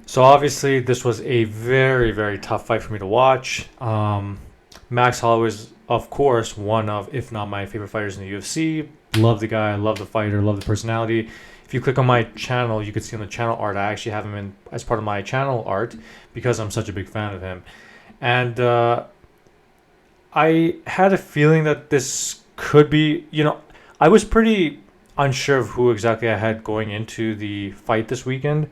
So obviously, this was a very, very tough fight for me to watch. Max Holloway is, of course, one of, if not my favorite fighters in the UFC. Love the guy, love the fighter, love the personality. If you click on my channel, you can see on the channel art, I actually have him in as part of my channel art because I'm such a big fan of him. And I had a feeling that this could be, I was pretty unsure of who exactly I had going into the fight this weekend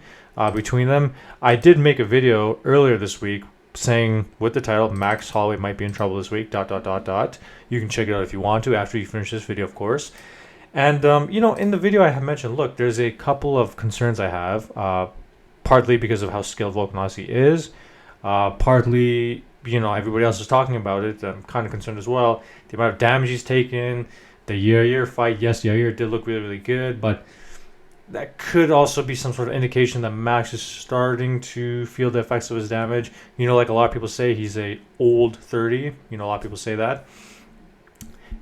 between them. I did make a video earlier this week saying with the title, Max Holloway might be in trouble this week, dot, dot, dot, dot. You can check it out if you want to after you finish this video, of course. And, in the video I have mentioned, look, there's a couple of concerns I have, partly because of how skilled Volkanovski is, partly, everybody else is talking about it. I'm kind of concerned as well. The amount of damage he's taken, the Yair fight, yes, Yair did look really, really good, but that could also be some sort of indication that Max is starting to feel the effects of his damage. Like a lot of people say, he's a old 30. A lot of people say that.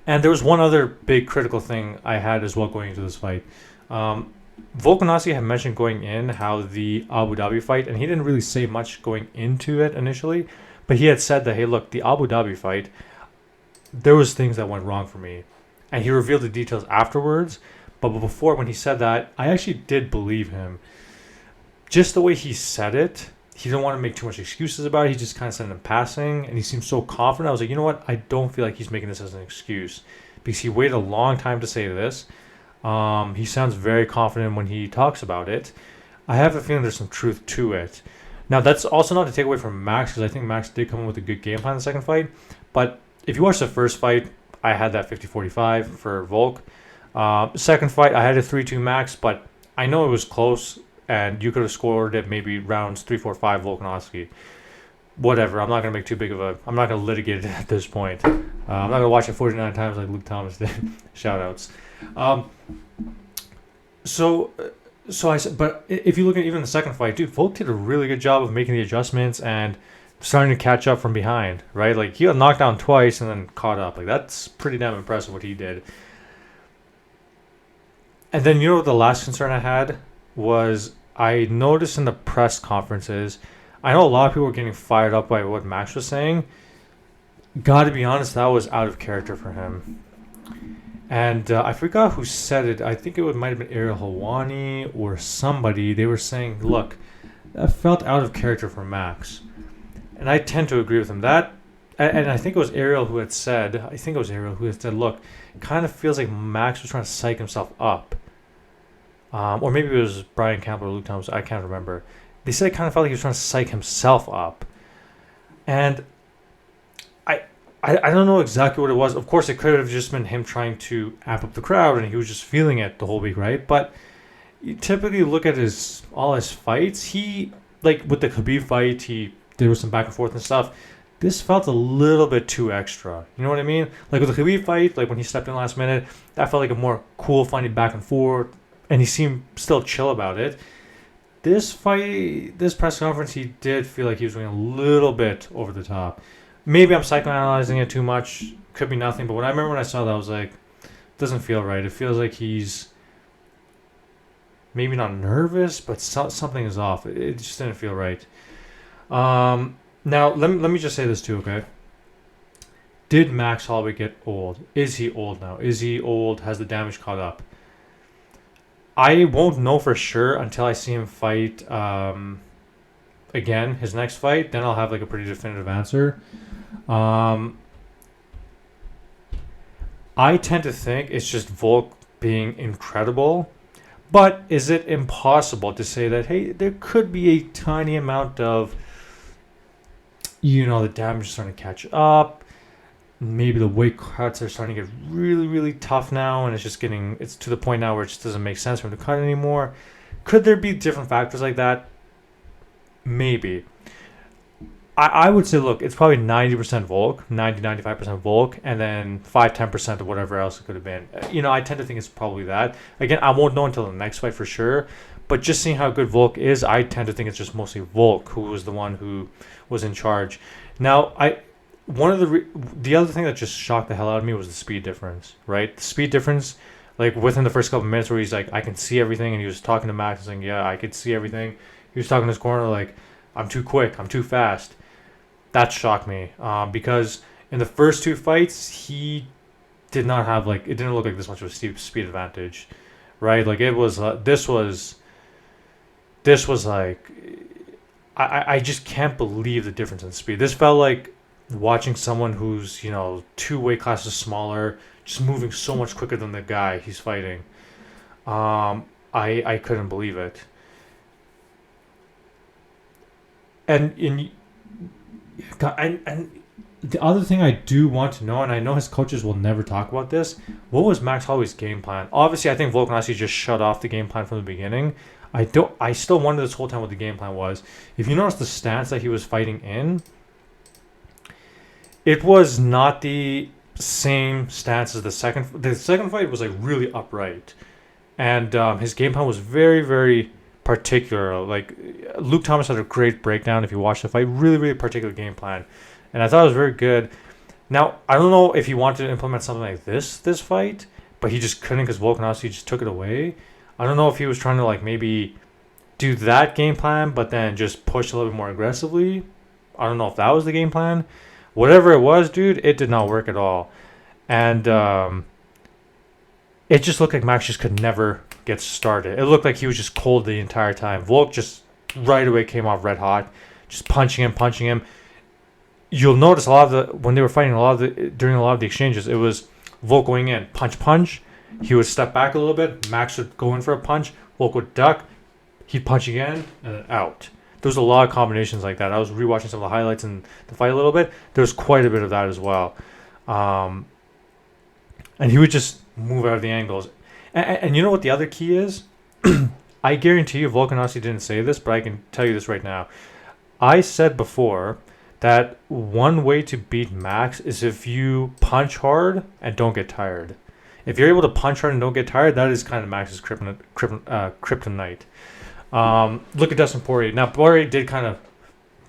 And there was one other big critical thing I had as well going into this fight. Volkanovski had mentioned going in how the Abu Dhabi fight, and he didn't really say much going into it initially, but he had said that, hey, look, the Abu Dhabi fight, there was things that went wrong for me. And he revealed the details afterwards. But before, when he said that, I actually did believe him. Just the way he said it, he didn't want to make too much excuses about it. He just kind of said it in passing, and he seemed so confident. I was like, you know what? I don't feel like he's making this as an excuse because he waited a long time to say this. He sounds very confident when he talks about it. I have a feeling there's some truth to it. Now, that's also not to take away from Max because I think Max did come in with a good game plan in the second fight. But if you watch the first fight, I had that 50-45 for Volk. Second fight, I had a 3-2 Max, but I know it was close, and you could have scored it maybe rounds 3, 4, 5 Volkanovski. Whatever. I'm not going to make too big of a... I'm not going to litigate it at this point. I'm not going to watch it 49 times like Luke Thomas did. Shoutouts. So I said, but if you look at even the second fight, dude, Volk did a really good job of making the adjustments and starting to catch up from behind, right? Like, he got knocked down twice and then caught up. Like, that's pretty damn impressive what he did. And then, the last concern I had was I noticed in the press conferences, I know a lot of people were getting fired up by what Max was saying. Got to be honest, that was out of character for him. And I forgot who said it. I think might have been Ariel Helwani or somebody. They were saying, look, that felt out of character for Max. And I tend to agree with him. And I think it was Ariel who had said, look, it kind of feels like Max was trying to psych himself up. Or maybe it was Brian Campbell or Luke Thomas. I can't remember. They said it kind of felt like he was trying to psych himself up. And I don't know exactly what it was. Of course, it could have just been him trying to amp up the crowd, and he was just feeling it the whole week, right? But you typically look at all his fights. He, like with the Khabib fight, there was some back and forth and stuff. This felt a little bit too extra. You know what I mean? Like with the Khabib fight, like when he stepped in last minute, that felt like a more cool, funny back and forth, and he seemed still chill about it. This fight, this press conference, he did feel like he was going a little bit over the top. Maybe I'm psychoanalyzing it too much. Could be nothing. But I remember when I saw that, I was like, it doesn't feel right. It feels like he's maybe not nervous, but something is off. It just didn't feel right. Now, let me just say this too, okay? Did Max Holloway get old? Is he old now? Is he old? Has the damage caught up? I won't know for sure until I see him fight again, his next fight. Then I'll have like a pretty definitive answer. I tend to think it's just Volk being incredible. But is it impossible to say that, hey, there could be a tiny amount of, the damage is starting to catch up. Maybe the weight cuts are starting to get really, really tough now, and it's to the point now where it just doesn't make sense for him to cut anymore. Could there be different factors like that? Maybe. I would say, look, it's probably 90% Volk, 95% Volk, and then 5-10% of whatever else it could have been. I tend to think it's probably that. Again, I won't know until the next fight for sure, but just seeing how good Volk is, I tend to think it's just mostly Volk who was the one who was in charge. Now, the other thing that just shocked the hell out of me was the speed difference, right? The speed difference, like within the first couple of minutes where he's like, I can see everything, and he was talking to Max and saying, yeah, I could see everything. He was talking in his corner like, I'm too quick, I'm too fast. That shocked me because in the first two fights, he did not have like, it didn't look like this much of a steep speed advantage, right? Like it was, this was like, I just can't believe the difference in speed. This felt like watching someone who's, you know, two weight classes smaller, just moving so much quicker than the guy he's fighting. I couldn't believe it. And the other thing I do want to know, and I know his coaches will never talk about this, what was Max Holloway's game plan? Obviously, I think Volkanovski just shut off the game plan from the beginning. I still wonder this whole time what the game plan was. If you notice the stance that he was fighting in, it was not the same stance as the second. The second fight was like really upright, and his game plan was very, very particular. Like Luke Thomas had a great breakdown if you watch the fight. Really, really particular game plan, and I thought it was very good. Now I don't know if he wanted to implement something like this fight, but he just couldn't because Volkanovski just took it away. I don't know if he was trying to like maybe do that game plan, but then just push a little bit more aggressively. I don't know if that was the game plan. Whatever it was, dude, it did not work at all, and it just looked like Max just could never get started. It looked like he was just cold the entire time. Volk just right away came off red hot, just punching him. You'll notice a lot of the when they were fighting during a lot of the exchanges, it was Volk going in, punch. He would step back a little bit. Max would go in for a punch. Volk would duck. He'd punch again and then out. There was a lot of combinations like that. I was rewatching some of the highlights in the fight a little bit. There was quite a bit of that as well. And he would just move out of the angles. And you know what the other key is? I guarantee you Volkanovski didn't say this, but I can tell you this right now. I said before that one way to beat Max is if you punch hard and don't get tired. If you're able to punch hard and don't get tired, that is kind of Max's kryptonite. Look at Dustin Poirier. Now, Poirier did kind of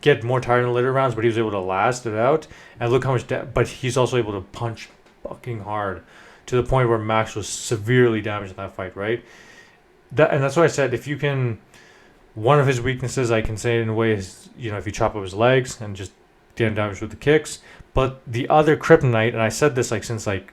get more tired in the later rounds, but he was able to last it out. And look how much... but he's also able to punch fucking hard to the point where Max was severely damaged in that fight, right? And that's why I said if you can... One of his weaknesses, I can say it in a way, is, you know, if you chop up his legs and just get him damaged with the kicks. But the other kryptonite, and I said this like since like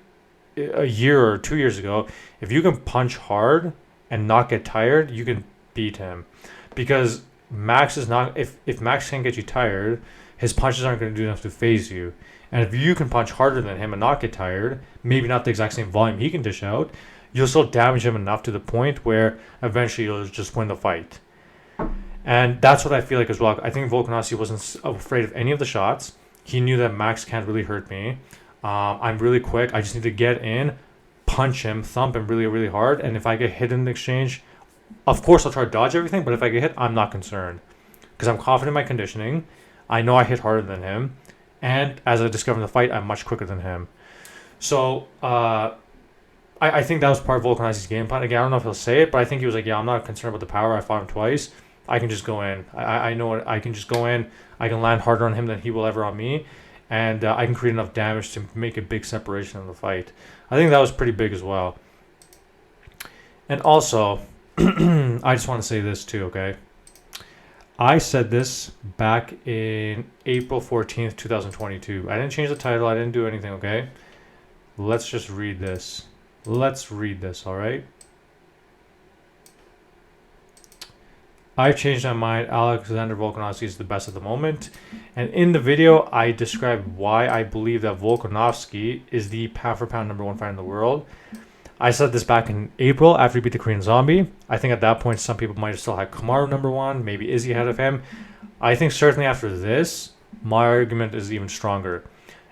a year or 2 years ago, if you can punch hard and not get tired, you can beat him, because Max is not, if Max can't get you tired, his punches aren't going to do enough to phase you. And if you can punch harder than him and not get tired, maybe not the exact same volume he can dish out, you'll still damage him enough to the point where eventually you'll just win the fight. And that's what I feel like as well. I think Volkanovski wasn't afraid of any of the shots. He knew that Max can't really hurt me. I'm really quick. I just need to get in, punch him, thump him really, really hard. And if I get hit in the exchange, of course I'll try to dodge everything. But if I get hit, I'm not concerned because I'm confident in my conditioning. I know I hit harder than him. And as I discovered in the fight, I'm much quicker than him. So I think that was part of Volkanovski's game plan. Again, I don't know if he'll say it, but I think he was like, yeah, I'm not concerned about the power. I fought him twice. I can just go in. I know it. I can just go in. I can land harder on him than he will ever on me. And I can create enough damage to make a big separation in the fight. I think that was pretty big as well. And also, I just want to say this too, okay? I said this back in April 14th, 2022. I didn't change the title. I didn't do anything, okay? Let's just read this. Let's read this, all right? I've changed my mind. Alexander Volkanovski is the best at the moment. And in the video, I described why I believe that Volkanovski is the pound-for-pound number one fighter in the world. I said this back in April after he beat the Korean Zombie. I think at that point, some people might have still had Kamaru number one, maybe Izzy ahead of him. I think certainly after this, my argument is even stronger.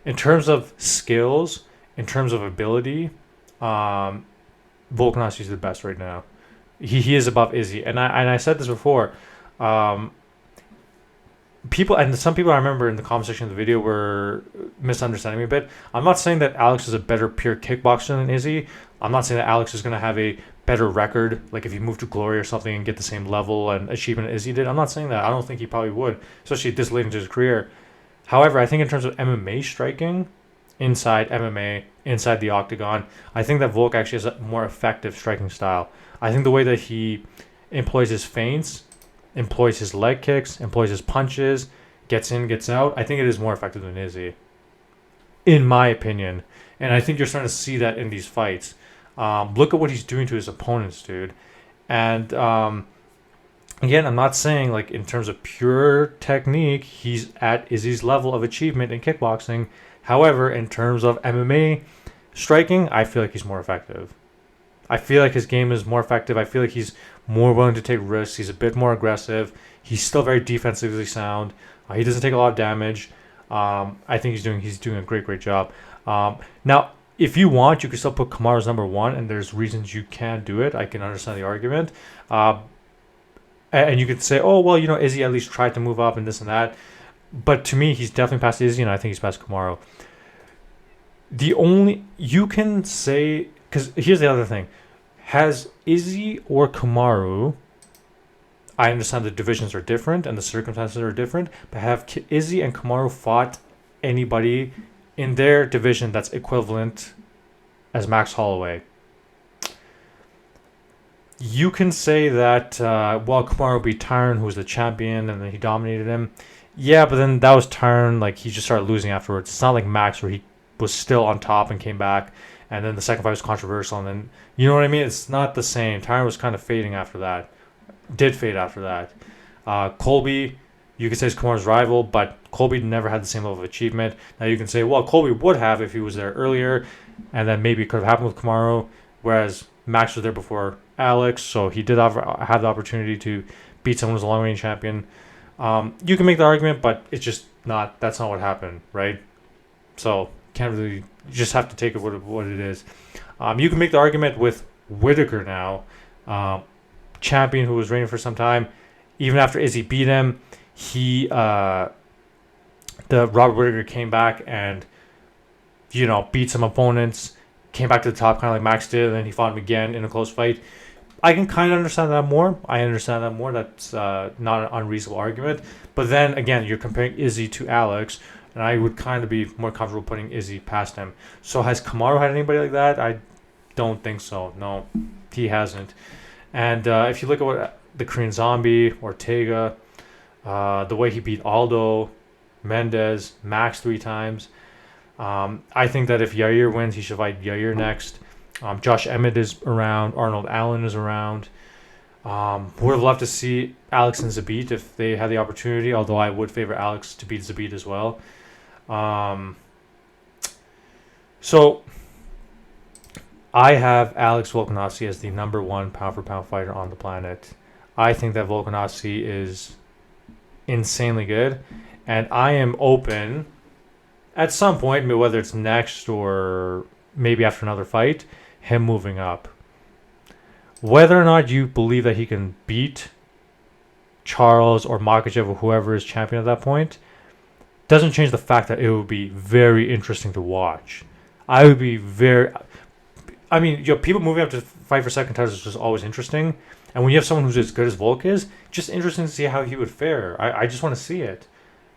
In terms of skills, in terms of ability, Volkanovski is the best right now. He is above Izzy, and I said this before. Some people I remember in the comment section of the video were misunderstanding me a bit. I'm not saying that Alex is a better pure kickboxer than Izzy. I'm not saying that Alex is going to have a better record, like if he moved to Glory or something and get the same level and achievement as Izzy did. I'm not saying that. I don't think he probably would, especially this late into his career. However, I think in terms of MMA striking, inside MMA, inside the octagon, I think that Volk actually has a more effective striking style. I think the way that he employs his feints employs his leg kicks, employs his punches, gets in, gets out, I think it is more effective than Izzy, in my opinion. And I think you're starting to see that in these fights. Look at what he's doing to his opponents, dude. And again, I'm not saying like in terms of pure technique, he's at Izzy's level of achievement in kickboxing. However, in terms of MMA striking, I feel like he's more effective. I feel like his game is more effective. I feel like he's more willing to take risks. He's a bit more aggressive. He's still very defensively sound. He doesn't take a lot of damage. I think he's doing a great job. Now, if you want, you can still put Kamaru as number one, and there's reasons you can't do it. I can understand the argument. And you could say, oh, well, Izzy at least tried to move up and this and that. But to me, he's definitely past Izzy, and I think he's past Kamaru. You can say, because here's the other thing. Has Izzy or Kamaru, I understand the divisions are different and the circumstances are different, but have Izzy and Kamaru fought anybody in their division that's equivalent as Max Holloway? You can say that, Kamaru beat Tyron, who was the champion, and then he dominated him. Yeah, but then that was Tyron, like, he just started losing afterwards. It's not like Max, where he was still on top and came back, and then the second fight was controversial, and then, you know what I mean? It's not the same. Tyron was kind of fading after that. Did fade after that. Colby, you could say is Kamaru's rival, but Colby never had the same level of achievement. Now you can say, well, Colby would have if he was there earlier, and then maybe it could have happened with Kamaru, whereas Max was there before Alex, so he did have the opportunity to beat someone who's a long range champion. You can make the argument, but it's just not. That's not what happened, right? So can't really. You just have to take it what it is. You can make the argument with Whitaker now, champion who was reigning for some time. Even after Izzy beat him, the Robert Whitaker came back and beat some opponents, came back to the top kind of like Max did, and then he fought him again in a close fight. I can kind of understand that more. That's not an unreasonable argument. But then again, you're comparing Izzy to Alex, and I would kind of be more comfortable putting Izzy past him. So has Kamaru had anybody like that? I don't think so. No, he hasn't. And if you look at what the Korean Zombie, Ortega, the way he beat Aldo, Mendez, Max 3 times, I think that if Yair wins, he should fight Yair next. Josh Emmett is around. Arnold Allen is around. Would have loved to see Alex and Zabit if they had the opportunity, although I would favor Alex to beat Zabit as well. So I have Alex Volkanovski as the number one pound-for-pound fighter on the planet. I think that Volkanovski is insanely good, and I am open at some point, whether it's next or maybe after another fight, him moving up. Whether or not you believe that he can beat Charles or Makhachev or whoever is champion at that point doesn't change the fact that it would be very interesting to watch. People moving up to fight for second titles is just always interesting. And when you have someone who's as good as Volk is, just interesting to see how he would fare. I just want to see it.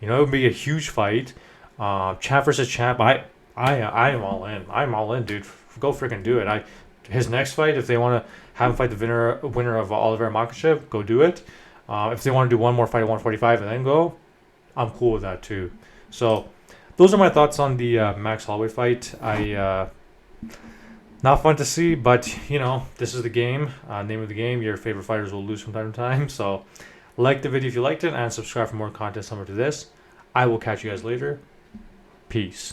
It would be a huge fight. Champ versus champ. I am all in. I'm all in, dude. Go freaking do it. His next fight, if they want to have him fight the winner of Oliveira Makhachev, go do it. If they want to do one more fight at 145 and then go, I'm cool with that too. So those are my thoughts on the Max Holloway fight. Not fun to see, but this is the game. Name of the game. Your favorite fighters will lose from time to time. So like the video if you liked it, and subscribe for more content similar to this. I will catch you guys later. Peace.